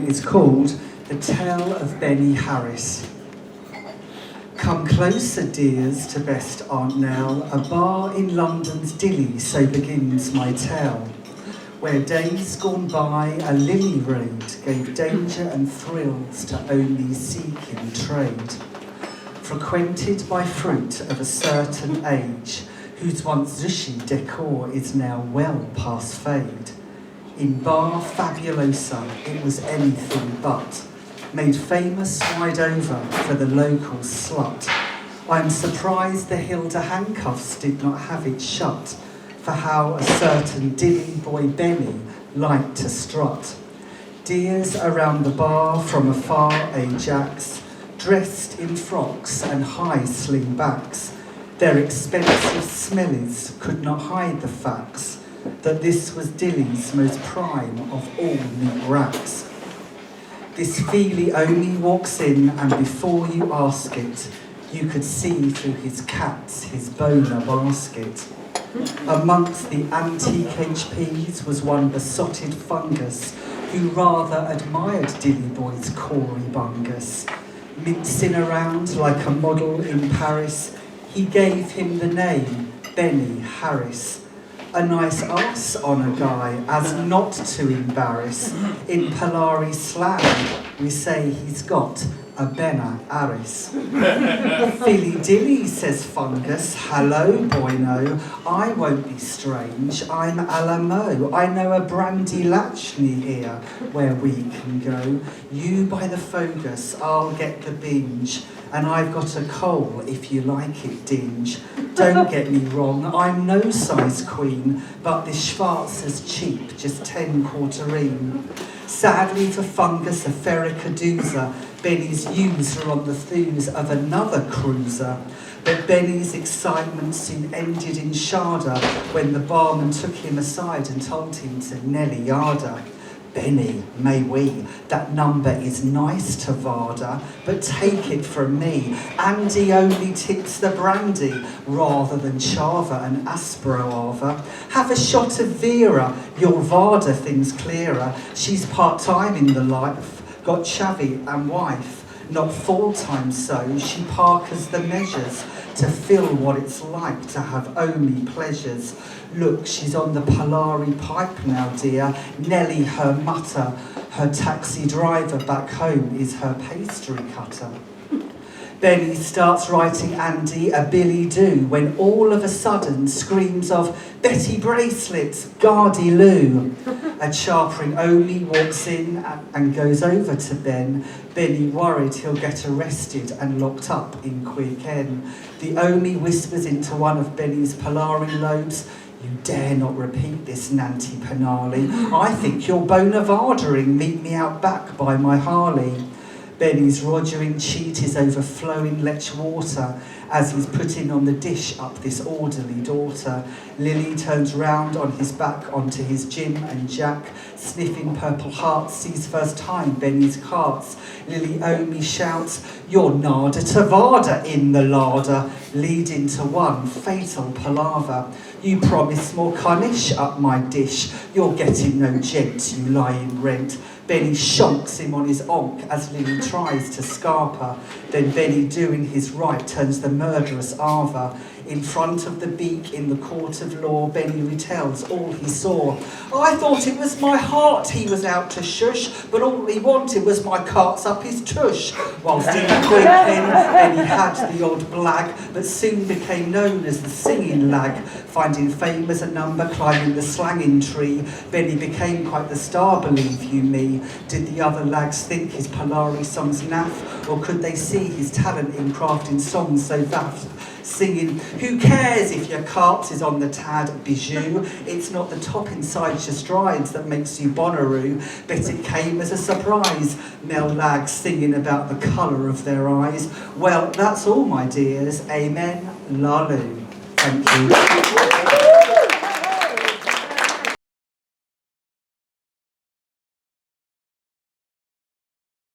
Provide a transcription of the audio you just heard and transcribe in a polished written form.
is called The Tale of Benny Harris. Come closer, dears, to best Aunt Nell, a bar in London's Dilly, so begins my tale, where days gone by a lily raid gave danger and thrills to only seeking trade, frequented by fruit of a certain age, whose once zishy decor is now well past fade. In bar fabulosa it was anything but, made famous wide over for the local slut. I'm surprised the Hilda handcuffs did not have it shut, for how a certain dilly boy Benny liked to strut. Dears around the bar from afar Ajax, dressed in frocks and high slingbacks. Their expensive smellies could not hide the facts that this was Dilly's most prime of all neat racks. This feely only walks in, and before you ask it, you could see through his cats his boner basket. Amongst the antique HPs was one besotted fungus who rather admired Dilly Boy's Cory bungus. Mincing around like a model in Paris, he gave him the name Benny Harris. A nice arse on a guy, as not to embarrass. In Polari slang, we say he's got a Benna Aris. Philly dilly, says Fungus. Hello, boyno. I won't be strange. I'm Alamo. I know a brandy latch near here where we can go. You by the Fogus, I'll get the binge. And I've got a coal if you like it, dinge. Don't get me wrong, I'm no size queen, but this Schwarzer's cheap, just 10 quarterine. Sadly for Fungus, a Ferricaduza, Benny's ewes are on the thews of another cruiser. But Benny's excitement soon ended in shada when the barman took him aside and told him to Nelly Yada. Benny, may we, that number is nice to Varda, but take it from me, Andy only tips the brandy rather than Chava and Asproava. Have a shot of Vera, your Varda thing's clearer. She's part-time in the life, got chavvy and wife, not full-time so, she parkers the measures to feel what it's like to have only pleasures. Look, she's on the Polari pipe now, dear. Nelly, her mutter. Her taxi driver back home is her pastry cutter. Benny starts writing Andy a billy-do when all of a sudden screams of Betty Bracelets, Gardy Lou. A charpering only walks in and goes over to Ben. Benny worried he'll get arrested and locked up in Queer Ken. The only whispers into one of Benny's Polari lobes, you dare not repeat this, Nanty Penali. I think you're bonavardering, meet me out back by my Harley. Benny's rogering cheat is overflowing lech water as he's putting on the dish up this orderly daughter. Lily turns round on his back onto his Jim and Jack, sniffing purple hearts, sees first time Benny's carts. Lily only shouts, you're nada tavada in the larder, leading to one fatal palaver. You promise more cunnish up my dish, you're getting no gent, you lying rent. Benny shonks him on his onk as Lily tries to scarp her. Then Benny, doing his right, turns the murderous Ava. In front of the beak in the court of law, Benny retells all he saw. I thought it was my heart he was out to shush, but all he wanted was my carts up his tush. Whilst in the quick pen, Benny had the odd blag, but soon became known as the singing lag. Finding fame as a number, climbing the slanging tree, Benny became quite the star, believe you me. Did the other lags think his Polari songs naff, or could they see his talent in crafting songs so vast? Singing, who cares if your cart is on the tad bijou? It's not the top inside your strides that makes you Bonnaroo. Bet it came as a surprise. Male lags singing about the colour of their eyes. Well, that's all, my dears. Amen. Lalu. Thank you.